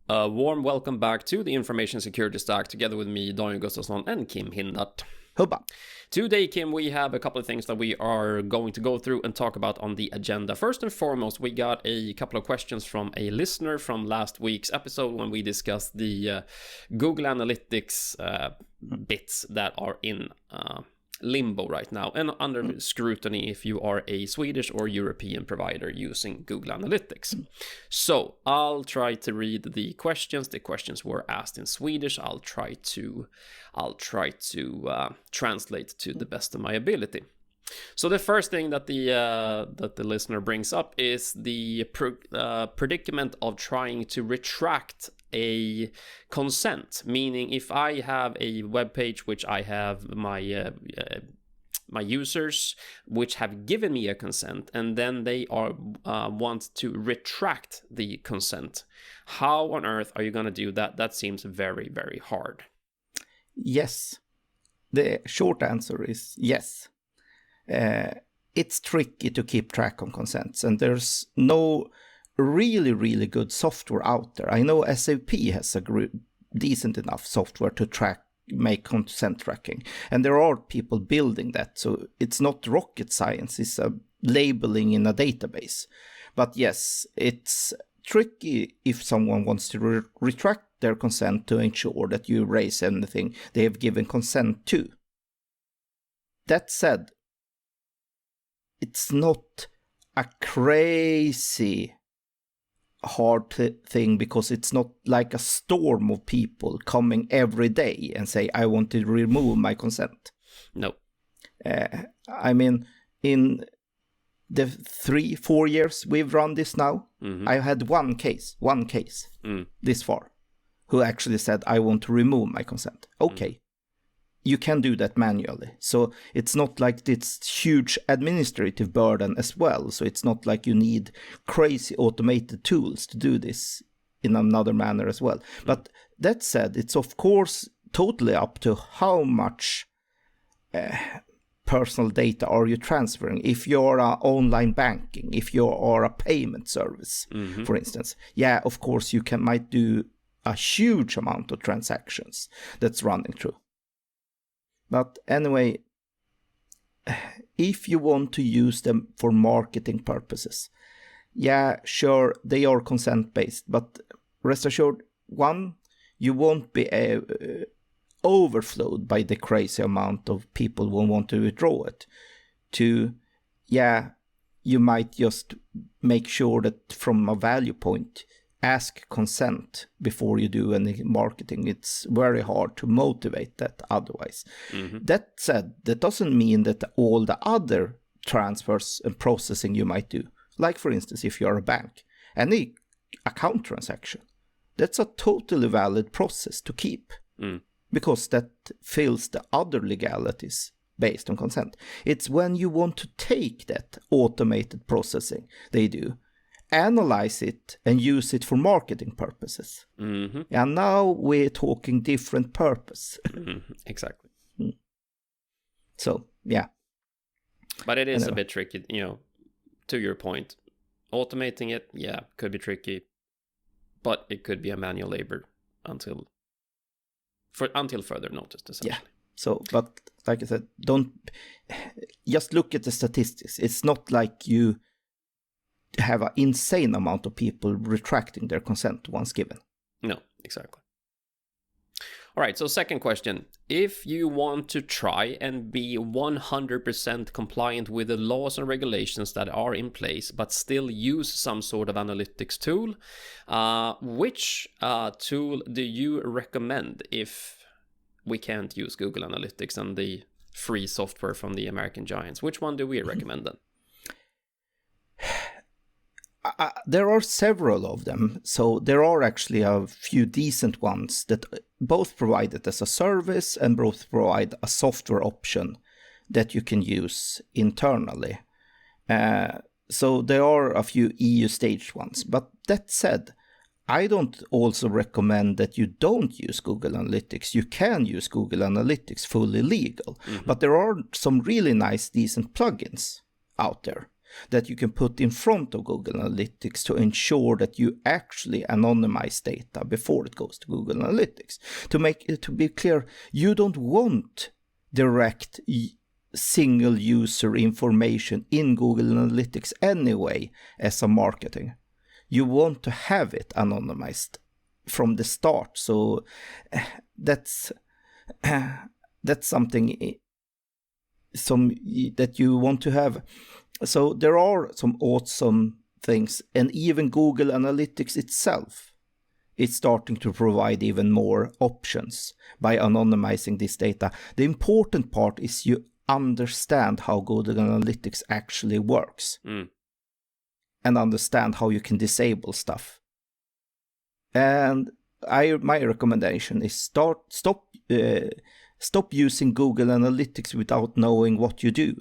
A warm welcome back to the Information Security Stack together with me, Daniel Gustafsson and Kim Hindart. Hubba. Today, Kim, we have a couple of things that we are going to go through and talk about on the agenda. First and foremost, we got a couple of questions from a listener from last week's episode when we discussed the Google Analytics bits that are in limbo right now and under scrutiny if you are a Swedish or European provider using Google Analytics. So I'll try to read the questions. The questions were asked in Swedish. I'll try to translate to the best of my ability. So the first thing that the listener brings up is the predicament of trying to retract a consent, meaning if I have a web page which I have my users which have given me a consent and then they want to retract the consent. How on earth are you going to do that? That seems very, very hard. Yes. The short answer is yes. It's tricky to keep track on consents, and there's no really good software out there. I know SAP has a decent enough software to make consent tracking, and there are people building that, so it's not rocket science. It's a labeling in a database. But yes, it's tricky if someone wants to retract their consent to ensure that you erase anything they have given consent to. That said, it's not a crazy hard thing because it's not like a storm of people coming every day and say, I want to remove my consent. No. I mean, in the 3-4 years we've run this now, I had one case this far who actually said, I want to remove my consent. Okay. You can do that manually. So it's not like this huge administrative burden as well. So it's not like you need crazy automated tools to do this in another manner as well. But that said, it's of course totally up to how much personal data are you transferring. If you're online banking, if you are a payment service, for instance, yeah, of course you might do a huge amount of transactions that's running through. But anyway, if you want to use them for marketing purposes, yeah, sure, they are consent-based, but rest assured, one, you won't be overflowed by the crazy amount of people who want to withdraw it. Two, yeah, you might just make sure that from a value point, ask consent before you do any marketing. It's very hard to motivate that otherwise. That said, that doesn't mean that all the other transfers and processing you might do, like for instance, if you're a bank, any account transaction, that's a totally valid process to keep because that fills the other legalities based on consent. It's when you want to take that automated processing they do, analyze it and use it for marketing purposes. And now we're talking different purpose. Exactly. So, yeah. But it is a bit tricky, to your point. Automating it, yeah, could be tricky. But it could be a manual labor until further notice, essentially. Yeah. So, but like I said, don't just look at the statistics. It's not like you have an insane amount of people retracting their consent once given. No, exactly. All right, so second question. If you want to try and be 100% compliant with the laws and regulations that are in place, but still use some sort of analytics tool, which tool do you recommend if we can't use Google Analytics and the free software from the American giants? Which one do we recommend then? There are several of them, so there are actually a few decent ones that both provide it as a service and both provide a software option that you can use internally. So there are a few EU staged ones, but that said, I don't also recommend that you don't use Google Analytics. You can use Google Analytics fully legal, but there are some really nice, decent plugins out there. that you can put in front of Google Analytics to ensure that you actually anonymize data before it goes to Google Analytics. To be clear, you don't want direct single user information in Google Analytics anyway as a marketing. You want to have it anonymized from the start. So that's something that you want to have. So there are some awesome things, and even Google Analytics itself is starting to provide even more options by anonymizing this data. The important part is you understand how Google Analytics actually works and understand how you can disable stuff. And my recommendation is stop using Google Analytics without knowing what you do.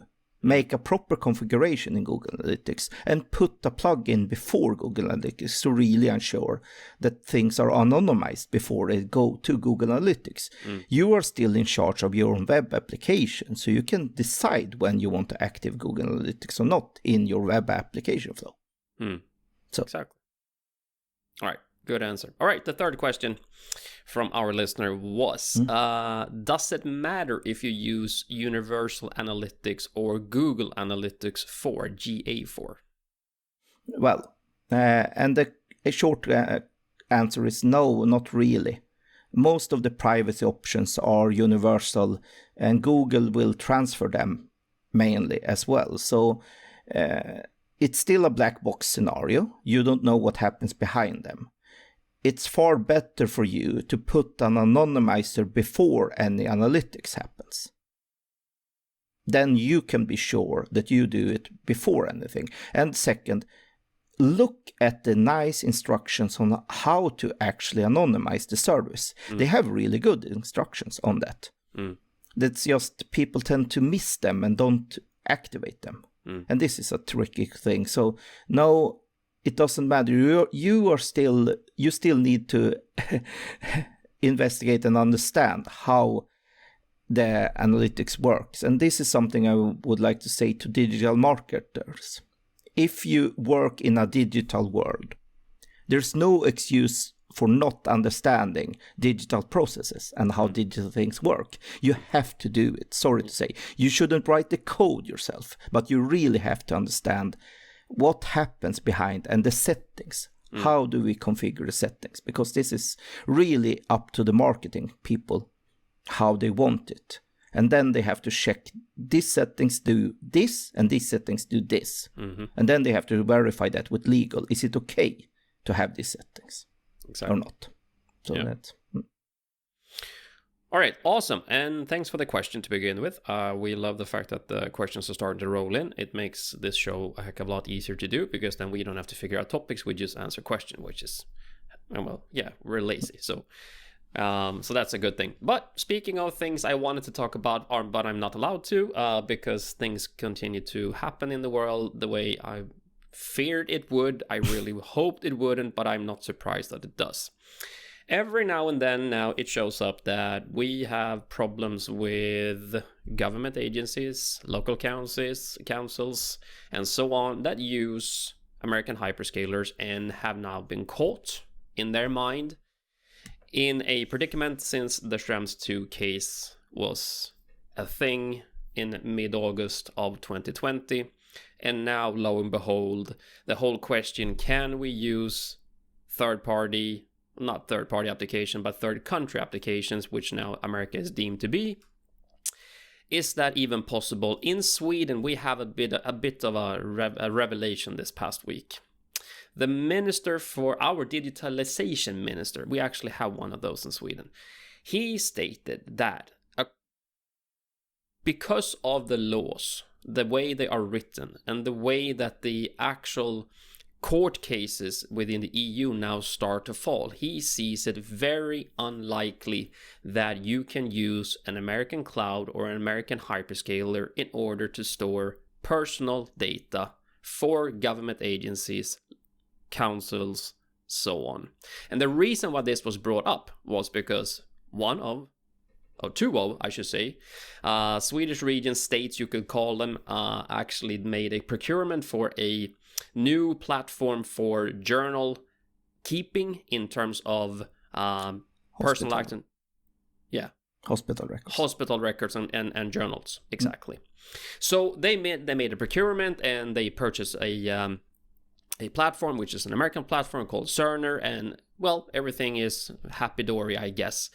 Make a proper configuration in Google Analytics and put a plugin before Google Analytics to really ensure that things are anonymized before they go to Google Analytics. You are still in charge of your own web application, so you can decide when you want to activate Google Analytics or not in your web application flow. So exactly. All right. Good answer. All right, the third question from our listener was, does it matter if you use Universal Analytics or Google Analytics for GA4? Well, and a short answer is no, not really. Most of the privacy options are universal, and Google will transfer them mainly as well. So it's still a black box scenario. You don't know what happens behind them. It's far better for you to put an anonymizer before any analytics happens. Then you can be sure that you do it before anything. And second, look at the nice instructions on how to actually anonymize the service. They have really good instructions on that. That's just people tend to miss them and don't activate them. And this is a tricky thing. So no, it doesn't matter. You still need to investigate and understand how the analytics works. And this is something I would like to say to digital marketers. If you work in a digital world, there's no excuse for not understanding digital processes and how digital things work. You have to do it. Sorry to say. You shouldn't write the code yourself, but you really have to understand what happens behind and the settings. How do we configure the settings? Because this is really up to the marketing people, how they want it. And then they have to check these settings do this and these settings do this. And then they have to verify that with legal. Is it okay to have these settings or not? So that's... All right, awesome. And thanks for the question to begin with. We love the fact that the questions are starting to roll in. It makes this show a heck of a lot easier to do because then we don't have to figure out topics. We just answer questions, which is, well, yeah, we're lazy. So that's a good thing. But speaking of things I wanted to talk about, but I'm not allowed to because things continue to happen in the world the way I feared it would. I really hoped it wouldn't, but I'm not surprised that it does. Every now and then now it shows up that we have problems with government agencies, local councils, and so on that use American hyperscalers and have now been caught in their mind in a predicament since the Schrems 2 case was a thing in mid-August of 2020. And now, lo and behold, the whole question, can we use not third-party application, but third-country applications, which now America is deemed to be. Is that even possible? In Sweden, we have a bit of a revelation this past week. The minister for our digitalization minister, we actually have one of those in Sweden. He stated that because of the laws, the way they are written, and the way that the actual court cases within the EU now start to fall, he sees it very unlikely that you can use an American cloud or an American hyperscaler in order to store personal data for government agencies, councils, so on. And the reason why this was brought up was because one of or 2.0, I should say, Swedish region, states you could call them, actually made a procurement for a new platform for journal keeping in terms of personal accident. Yeah. Hospital records and journals, exactly. So they made a procurement, and they purchased a platform, which is an American platform called Cerner, and well, everything is happy-dory, I guess.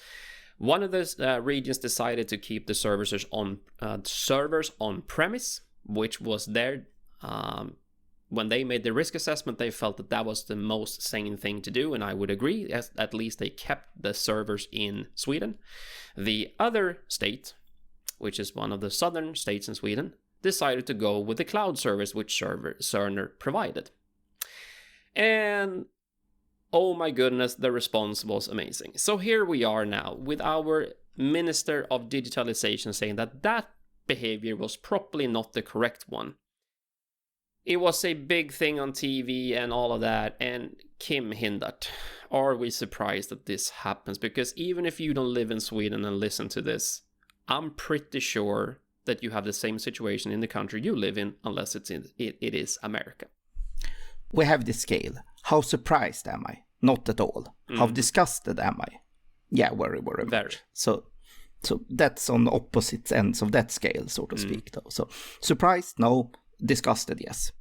One of the regions decided to keep the servers on premise, which was their when they made the risk assessment, they felt that was the most sane thing to do, and I would agree. At least they kept the servers in Sweden. The other state, which is one of the southern states in Sweden, decided to go with the cloud service which Cerner provided. And oh my goodness, the response was amazing. So here we are now with our Minister of Digitalization saying that behavior was probably not the correct one. It was a big thing on TV and all of that, and Kim Hindart, are we surprised that this happens? Because even if you don't live in Sweden and listen to this, I'm pretty sure that you have the same situation in the country you live in, unless it is America. We have this scale. How surprised am I? Not at all. How disgusted am I? Yeah, very, very much. So that's on the opposite ends of that scale, so to speak, though. So surprised, no. Disgusted, yes.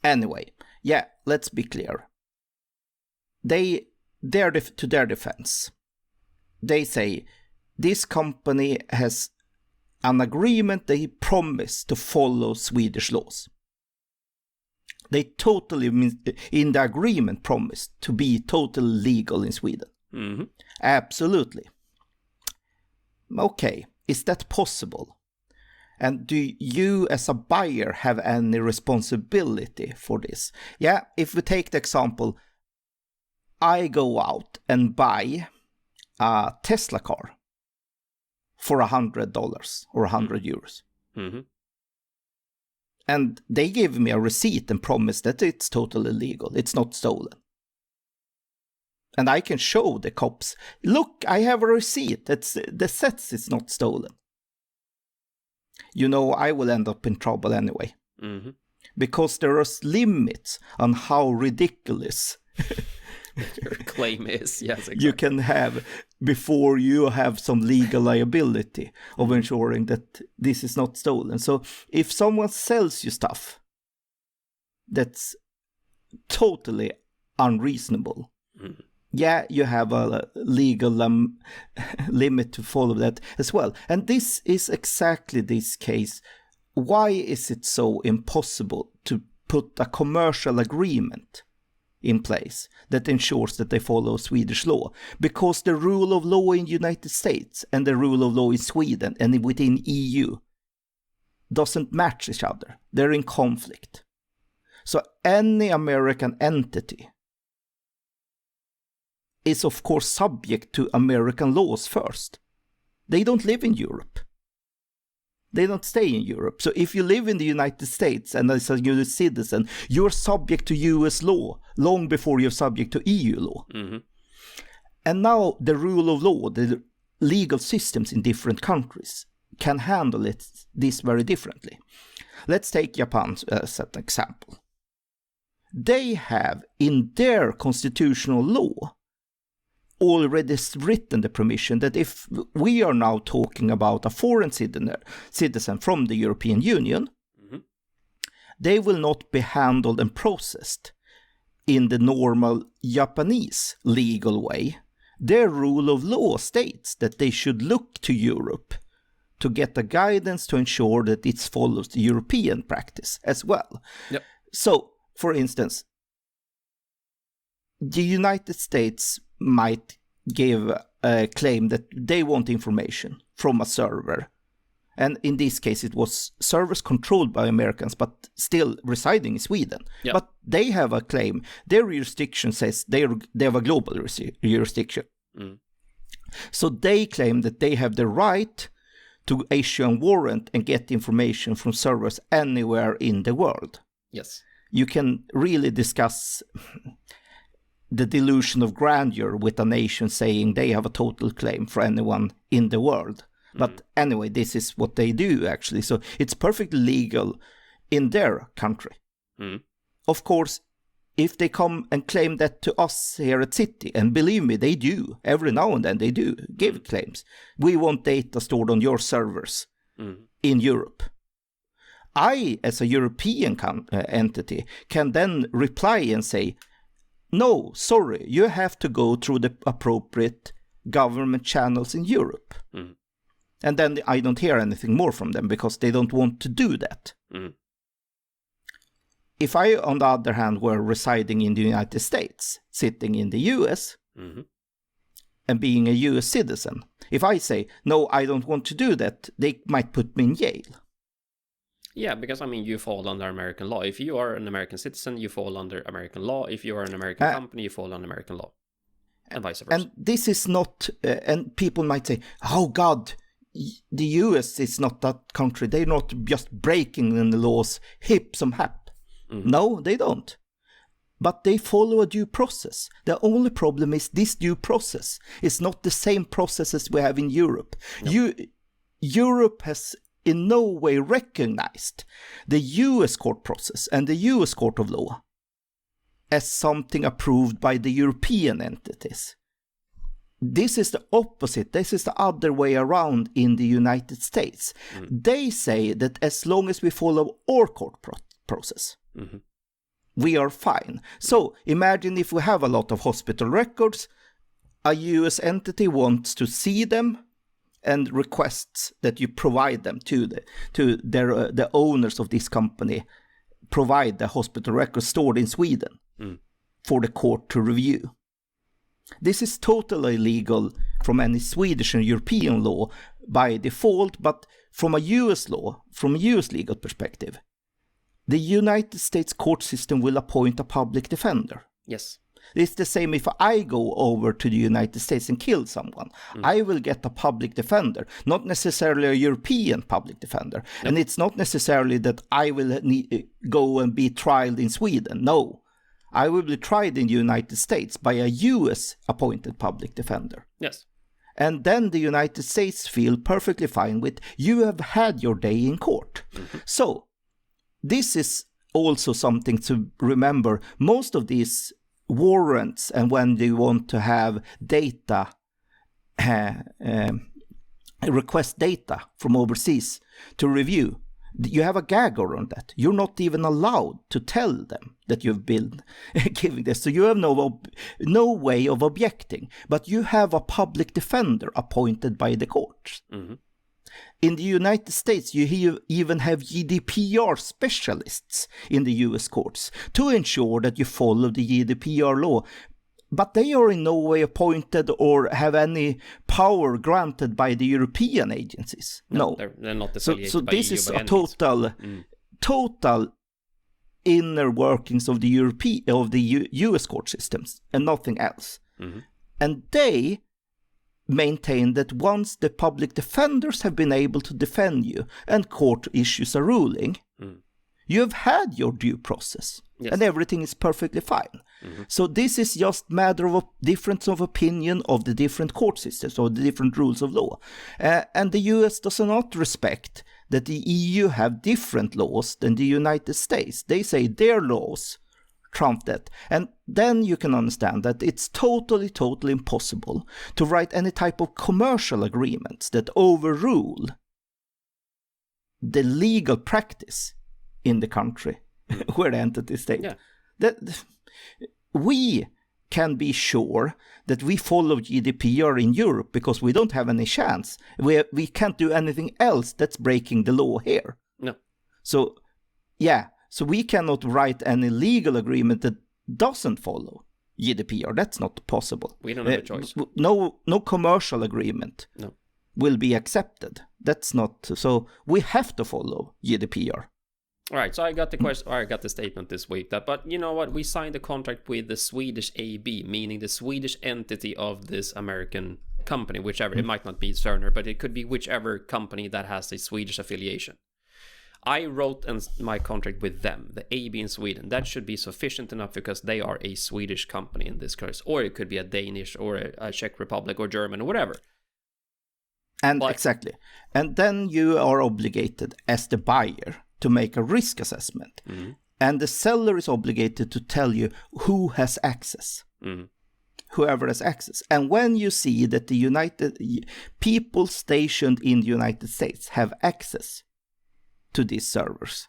Anyway, yeah, let's be clear. To their defense, they say this company has an agreement. They promise to follow Swedish laws. They totally, in the agreement, promised to be totally legal in Sweden. Mm-hmm. Absolutely. Okay, is that possible? And do you as a buyer have any responsibility for this? Yeah, if we take the example, I go out and buy a Tesla car for $100 or 100 euros. Mm-hmm. And they give me a receipt and promise that it's totally legal. It's not stolen. And I can show the cops, look, I have a receipt that says it's not stolen. You know, I will end up in trouble anyway. Mm-hmm. Because there are limits on how ridiculous your claim is. Yes, exactly. You can have before you have some legal liability of ensuring that this is not stolen. So if someone sells you stuff that's totally unreasonable, yeah, you have a legal limit to follow that as well. And this is exactly this case. Why is it so impossible to put a commercial agreement in place that ensures that they follow Swedish law? Because the rule of law in the United States and the rule of law in Sweden and within EU doesn't match each other. They're in conflict. So any American entity is of course subject to American laws first. They don't live in Europe. They don't stay in Europe. So if you live in the United States and as a US citizen, you're subject to US law long before you're subject to EU law. Mm-hmm. And now the rule of law, the legal systems in different countries can handle this very differently. Let's take Japan as an example. They have in their constitutional law already written the permission that if we are now talking about a foreign citizen from the European Union, mm-hmm. they will not be handled and processed in the normal Japanese legal way. Their rule of law states that they should look to Europe to get the guidance to ensure that it follows the European practice as well. Yep. So, for instance, the United States might give a claim that they want information from a server. And in this case, it was servers controlled by Americans, but still residing in Sweden. Yep. But they have a claim. Their jurisdiction says they have a global jurisdiction. Mm. So they claim that they have the right to issue a warrant and get information from servers anywhere in the world. Yes. You can really discuss the delusion of grandeur with a nation saying they have a total claim for anyone in the world. But anyway, this is what they do, actually. So it's perfectly legal in their country. Of course, if they come and claim that to us here at City, and believe me, they do, every now and then they do give claims. We want data stored on your servers in Europe. I, as a European entity, can then reply and say, no, sorry, you have to go through the appropriate government channels in Europe. And then I don't hear anything more from them because they don't want to do that. If I, on the other hand, were residing in the United States, sitting in the US, and being a US citizen, if I say, no, I don't want to do that, they might put me in jail. Yeah, because, I mean, you fall under American law. If you are an American citizen, you fall under American law. If you are an American company, you fall under American law. And vice versa. And this is not, and people might say, oh God, the US is not that country. They're not just breaking the laws hip some hap. No, they don't. But they follow a due process. The only problem is this due process is not the same process as we have in Europe. No. Europe has in no way recognized the US court process and the US court of law as something approved by the European entities. This is the opposite. This is the other way around in the United States. They say that as long as we follow our court process, we are fine. So imagine if we have a lot of hospital records, a US entity wants to see them and requests that you provide them to the owners of this company, provide the hospital records stored in Sweden for the court to review. This is totally legal from any Swedish and European law by default, but from a US law, from a US legal perspective, the United States court system will appoint a public defender. Yes. It's the same if I go over to the United States and kill someone. I will get a public defender, not necessarily a European public defender. And it's not necessarily that I will go and be tried in Sweden. No, I will be tried in the United States by a US appointed public defender. Yes. And then the United States feel perfectly fine with, you have had your day in court. So this is also something to remember. Most of these warrants, and when they want to have data, request data from overseas to review, you have a gag around that. You're not even allowed to tell them that you've been giving this. So you have no way of objecting, but you have a public defender appointed by the courts. In the United States, you even have GDPR specialists in the US courts to ensure that you follow the GDPR law. But they are in no way appointed or have any power granted by the European agencies. No. They're not affiliated so by this EU is by a total inner workings of the US court systems and nothing else. And they maintain that once the public defenders have been able to defend you and court issues a ruling, you have had your due process. Yes. And everything is perfectly fine. So this is just matter of difference of opinion of the different court systems or the different rules of law. And the US does not respect that the EU have different laws than the United States. They say their laws trump that. And then you can understand that it's totally impossible to write any type of commercial agreements that overrule the legal practice in the country where the entity state. Yeah. That we can be sure that we follow GDPR in Europe because we don't have any chance. We can't do anything else that's breaking the law here. No. So, yeah. So we cannot write any legal agreement that doesn't follow GDPR. That's not possible. We don't have a choice. No commercial agreement will be accepted. That's not. So we have to follow GDPR. All right. So I got the question. Or I got the statement this week. But you know what? We signed a contract with the Swedish AB, meaning the Swedish entity of this American company, whichever. It might not be Cerner, but it could be whichever company that has a Swedish affiliation. I wrote my contract with them, the AB in Sweden. That should be sufficient enough because they are a Swedish company in this case, or it could be a Danish or a Czech Republic or German or whatever. And exactly. And then you are obligated as the buyer to make a risk assessment. Mm-hmm. And the seller is obligated to tell you who has access. Mm-hmm. Whoever has access. And when you see that the people stationed in the United States have access to these servers,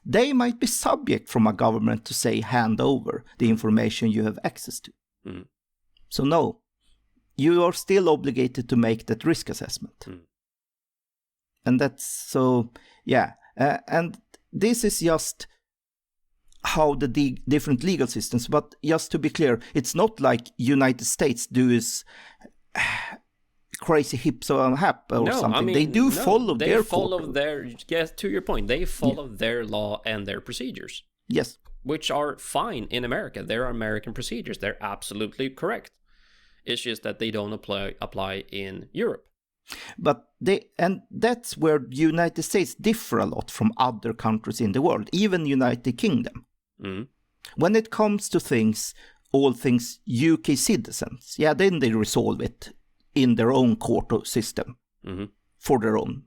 they might be subject from a government to say, hand over the information you have access to. Mm. So no, you are still obligated to make that risk assessment. Mm. And that's so, yeah. And this is just how the different legal systems, but just to be clear, it's not like United States does crazy hips or hap or something. I mean, they do follow their yes, to your point, they follow their law and their procedures. Yes. Which are fine in America. There are American procedures. They're absolutely correct. It's just that they don't apply in Europe. But and that's where the United States differ a lot from other countries in the world, even United Kingdom. Mm. When it comes to all things UK citizens, then they resolve it in their own court system for their own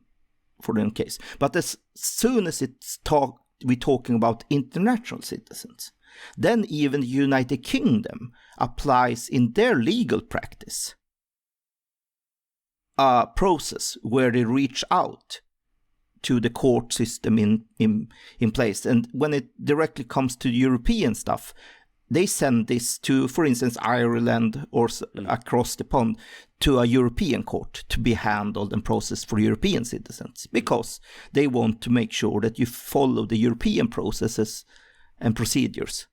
case. But as soon as we're talking about international citizens, then even the United Kingdom applies in their legal practice a process where they reach out to the court system in place. And when it directly comes to European stuff, they send this to, for instance, Ireland or across the pond to a European court to be handled and processed for European citizens, because they want to make sure that you follow the European processes and procedures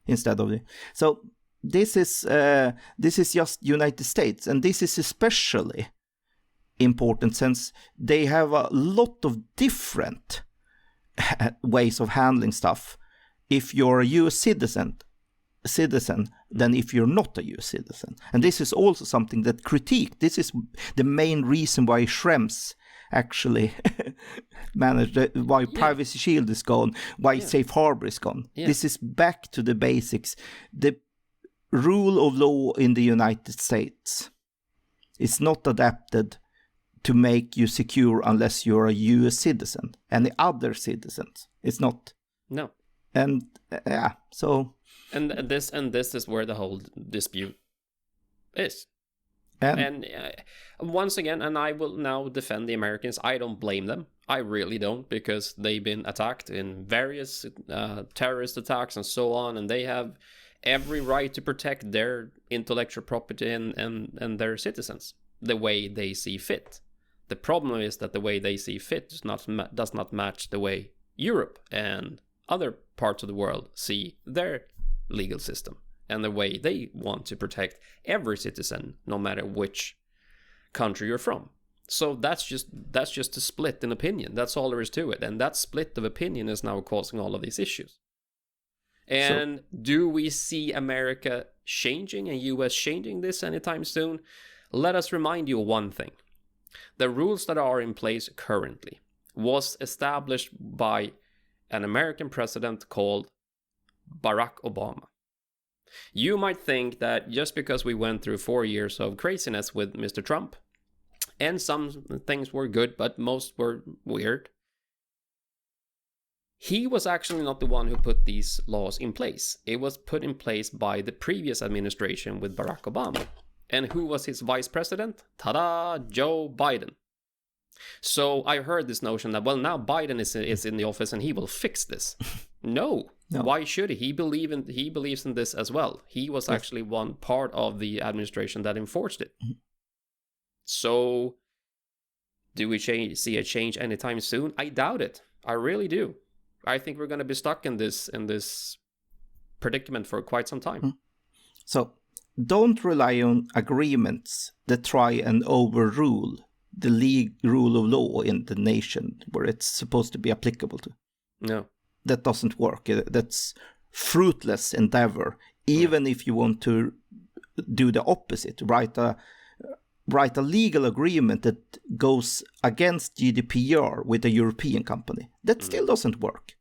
instead of So this is just United States, and this is especially important since they have a lot of different ways of handling stuff if you're a US citizen than if you're not a US citizen. And this is also something that this is the main reason why Schrems actually managed why Privacy Shield is gone, why Safe Harbor is gone. This is back to the basics. The rule of law in the United States is not adapted to make you secure unless you're a US citizen. Any other citizens, it's not. No. And so. And this is where the whole dispute is. And once again, and I will now defend the Americans. I don't blame them. I really don't, because they've been attacked in various terrorist attacks and so on, and they have every right to protect their intellectual property and their citizens the way they see fit. The problem is that the way they see fit does not match the way Europe and other parts of the world see their legal system and the way they want to protect every citizen, no matter which country you're from. So that's just a split in opinion. That's all there is to it. And that split of opinion is now causing all of these issues. And do we see America changing and US changing this anytime soon? Let us remind you of one thing. The rules that are in place currently was established by an American president called Barack Obama. You might think that just because we went through 4 years of craziness with Mr. Trump, and some things were good, but most were weird, he was actually not the one who put these laws in place. It was put in place by the previous administration with Barack Obama. And who was his vice president? Ta-da! Joe Biden. So I heard this notion that, well, now Biden is in the office and he will fix this. No. Why should he? He believes in this as well. He was actually one part of the administration that enforced it. So, do we see a change anytime soon? I doubt it. I really do. I think we're going to be stuck in this predicament for quite some time. So, don't rely on agreements that try and overrule the rule of law in the nation where it's supposed to be applicable to. No. That doesn't work. That's fruitless endeavor. Even if you want to do the opposite, write a legal agreement that goes against GDPR with a European company. That still doesn't work.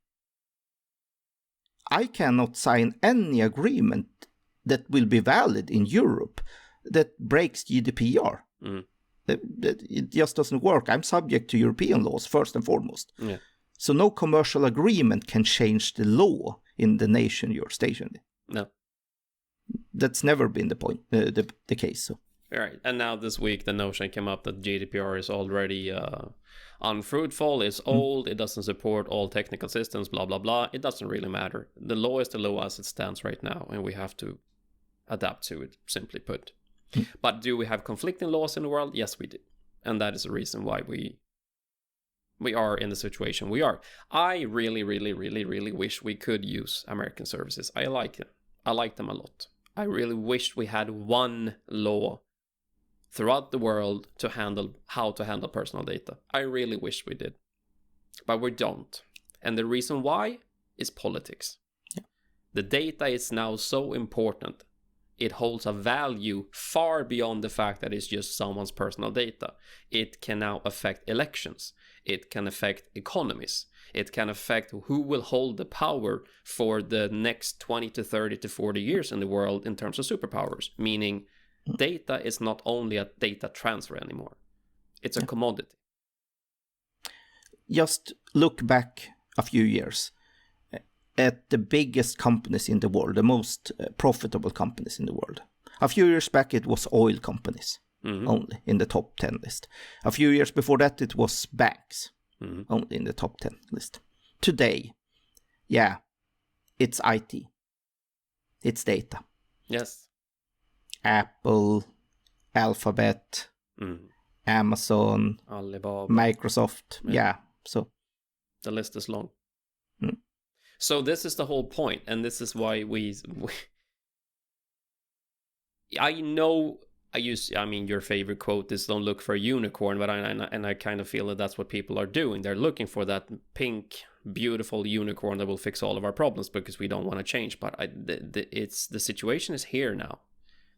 I cannot sign any agreement that will be valid in Europe that breaks GDPR. It just doesn't work. I'm subject to European laws first and foremost. Yeah. So no commercial agreement can change the law in the nation you're stationed in. No. That's never been the case. So. All right. And now this week the notion came up that GDPR is already unfruitful, it's old, it doesn't support all technical systems, blah, blah, blah. It doesn't really matter. The law is the law as it stands right now, and we have to adapt to it, simply put. But do we have conflicting laws in the world? Yes, we do. And that is the reason why we are in the situation we are. I really, really, really, really wish we could use American services. I like them. I like them a lot. I really wish we had one law throughout the world to handle how to handle personal data. I really wish we did. But we don't. And the reason why is politics. Yeah. The data is now so important. It holds a value far beyond the fact that it's just someone's personal data. It can now affect elections. It can affect economies. It can affect who will hold the power for the next 20 to 30 to 40 years in the world in terms of superpowers. Meaning data is not only a data transfer anymore. It's a commodity. Just look back a few years at the biggest companies in the world, the most profitable companies in the world. A few years back, it was oil companies only in the top 10 list. A few years before that, it was banks only in the top 10 list. Today, it's IT. It's data. Yes. Apple, Alphabet, Amazon, Alibaba, Microsoft. Yeah. So the list is long. So this is the whole point, and this is why I know your favorite quote is "Don't look for a unicorn," but I kind of feel that that's what people are doing. They're looking for that pink, beautiful unicorn that will fix all of our problems because we don't want to change. But the situation is here now.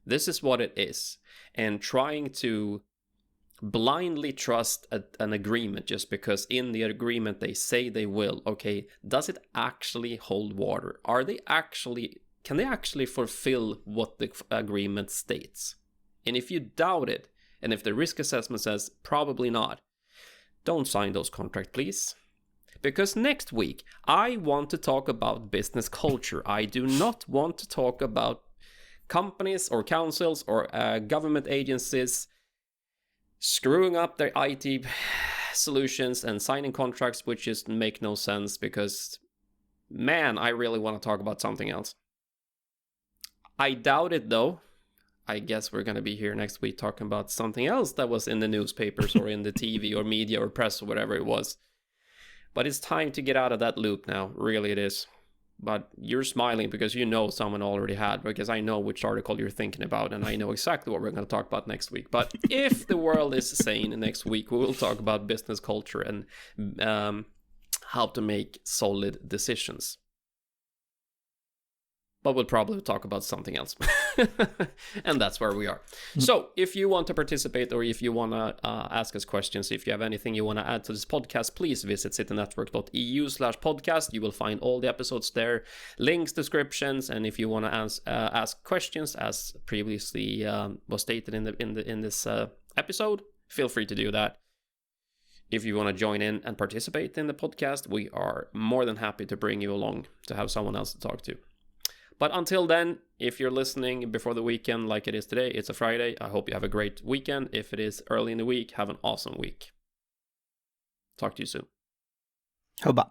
This is what it is, and trying to blindly trust an agreement just because in the agreement they say they will. Okay, does it actually hold water? Can they actually fulfill what the agreement states? And if you doubt it, and if the risk assessment says probably not, don't sign those contracts, please. Because next week, I want to talk about business culture. I do not want to talk about companies or councils or government agencies screwing up their IT solutions and signing contracts which just make no sense because, man, I really want to talk about something else. I doubt it, though. I guess we're going to be here next week talking about something else that was in the newspapers or in the TV or media or press or whatever it was. But it's time to get out of that loop now. Really, it is. But you're smiling because you know someone already had, because I know which article you're thinking about, and I know exactly what we're going to talk about next week. But if the world is sane next week, we will talk about business culture and how to make solid decisions. But we'll probably talk about something else. And that's where we are. So if you want to participate or if you want to ask us questions, if you have anything you want to add to this podcast, please visit citynetwork.eu/podcast. You will find all the episodes there, links, descriptions, and if you want to ask questions, as previously was stated in this episode, feel free to do that. If you want to join in and participate in the podcast, we are more than happy to bring you along to have someone else to talk to. But until then, if you're listening before the weekend like it is today, it's a Friday. I hope you have a great weekend. If it is early in the week, have an awesome week. Talk to you soon. Hubba.